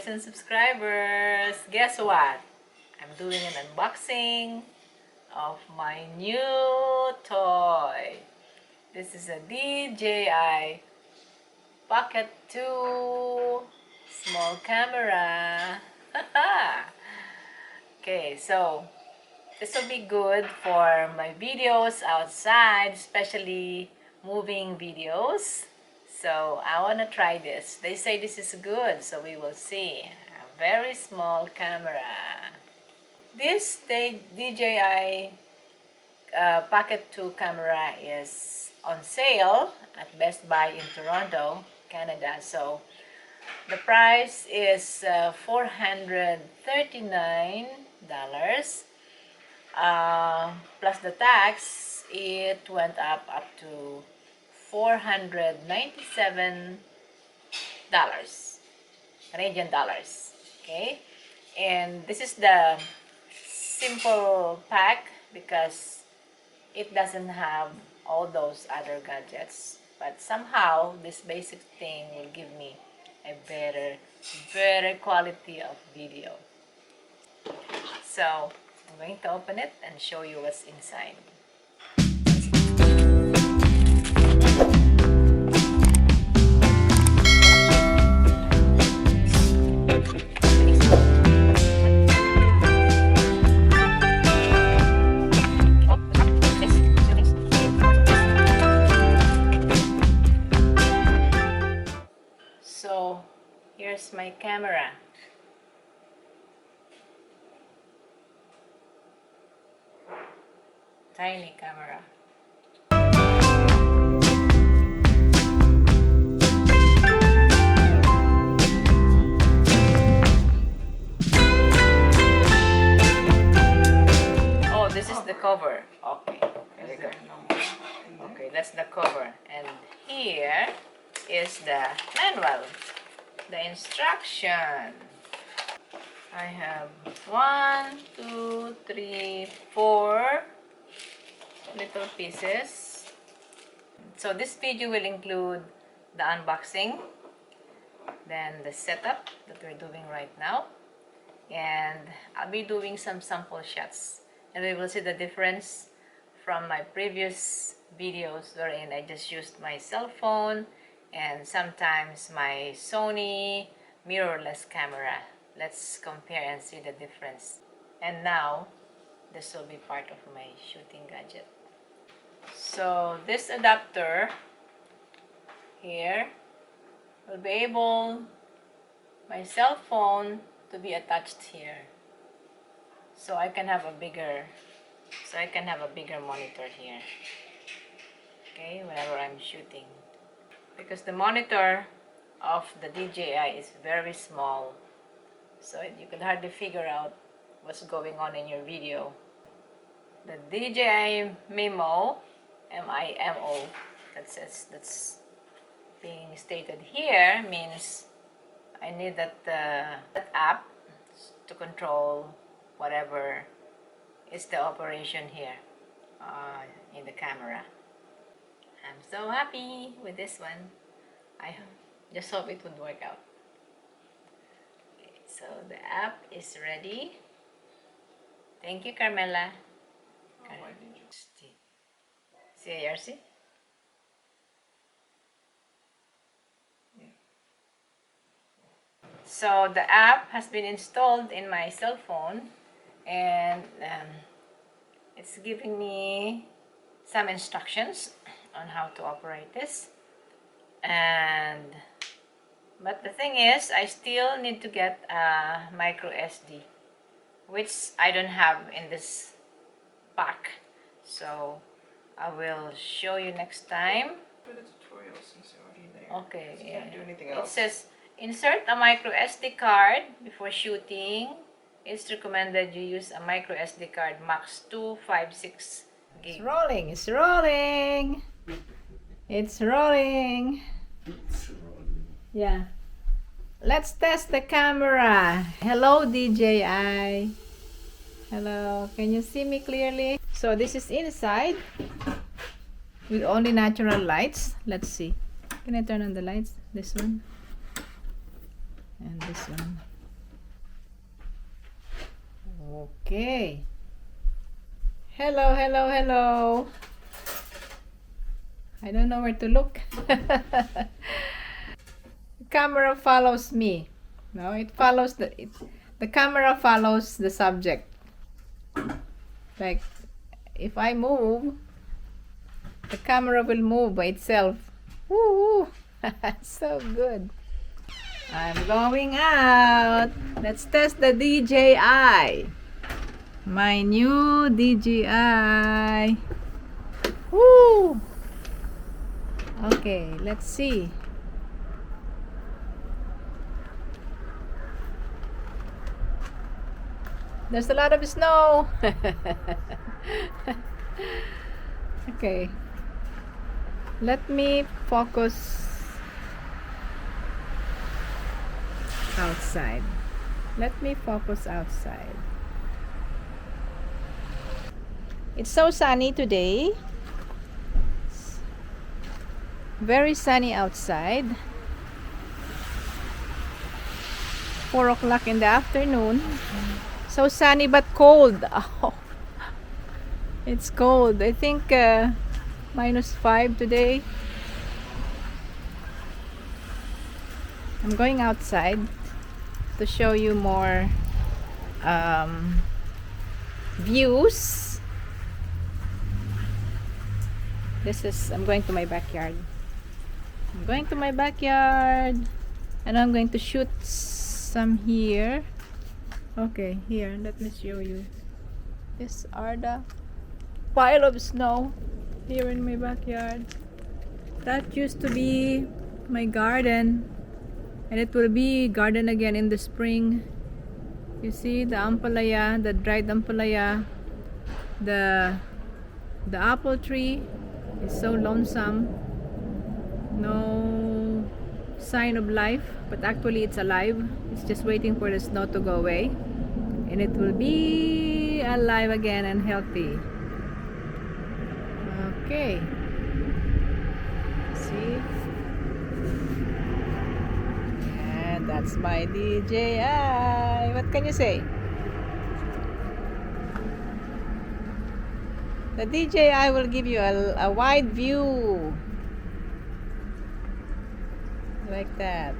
viewers and subscribers. Guess what? I'm doing an unboxing of my new toy. This is a DJI Pocket 2 small camera. Okay, so this will be good for my videos outside, especially moving videos. So I want to try this. They say this is good, so we will see. A very small camera. This DJI Pocket 2 camera is on sale at Best Buy in Toronto, Canada. So the price is $439. Plus the tax, it went up to $497 Canadian dollars. Okay, and this is the simple pack because it doesn't have all those other gadgets, but somehow this basic thing will give me a better quality of video. So I'm going to open it and show you what's inside. So here's my camera. Tiny camera. Oh, this is the cover. Okay, there we go. Okay, that's the cover. And here is the manual, the instruction. I have 1, 2, 3, 4 little pieces. So this video will include the unboxing, then the setup that we're doing right now, and I'll be doing some sample shots, and we will see the difference from my previous videos wherein I just used my cell phone and sometimes my Sony mirrorless camera. Let's compare and see the difference. And now this will be part of my shooting gadget. So this adapter here will be able my cell phone to be attached here, so I can have a bigger monitor here. Okay, whenever I'm shooting, because the monitor of the DJI is very small, so you can hardly figure out what's going on in your video. The DJI Mimo, M-I-M-O, that's being stated here, means I need that app to control whatever is the operation here in the camera. I'm so happy with this one. I just hope it would work out. Okay, so the app is ready. Thank you, Carmela. Why did you? CIRC? Yeah. So the app has been installed in my cell phone, and it's giving me some instructions on how to operate this. But the thing is, I still need to get a micro SD, which I don't have in this pack. So I will show you next time. For the tutorial, since you're already there. Okay, You yeah. can't do anything It else. says insert a micro SD card before shooting. It's recommended you use a micro SD card max 256 gig. It's rolling. It's rolling. It's rolling. Yeah. Let's test the camera. Hello, DJI. Hello. Can you see me clearly? So this is inside with only natural lights. Let's see. Can I turn on the lights? This one and this one. Okay. Hello, hello, hello. I don't know where to look. The camera follows me. No, it follows the camera follows the subject. Like if I move, the camera will move by itself. Woo! So good. I'm going out. Let's test the DJI. My new DJI. Woo! Okay, let's see. There's a lot of snow. Okay. Let me focus outside. Let me focus outside. It's so sunny today. It's very sunny outside. 4 o'clock in the afternoon. So sunny but cold. Oh, it's cold. I think -5 today. I'm going outside to show you more views. I'm going to my backyard. I'm going to my backyard and I'm going to shoot some here. Okay, here, let me show you. These are the pile of snow here in my backyard. That used to be my garden, and it will be garden again in the spring. You see the ampalaya, the dried ampalaya, the apple tree is so lonesome. No sign of life, but actually it's alive. It's just waiting for the snow to go away, and it will be alive again and healthy. Okay, see, and that's my DJI. What can you say? The DJI will give you a wide view like that.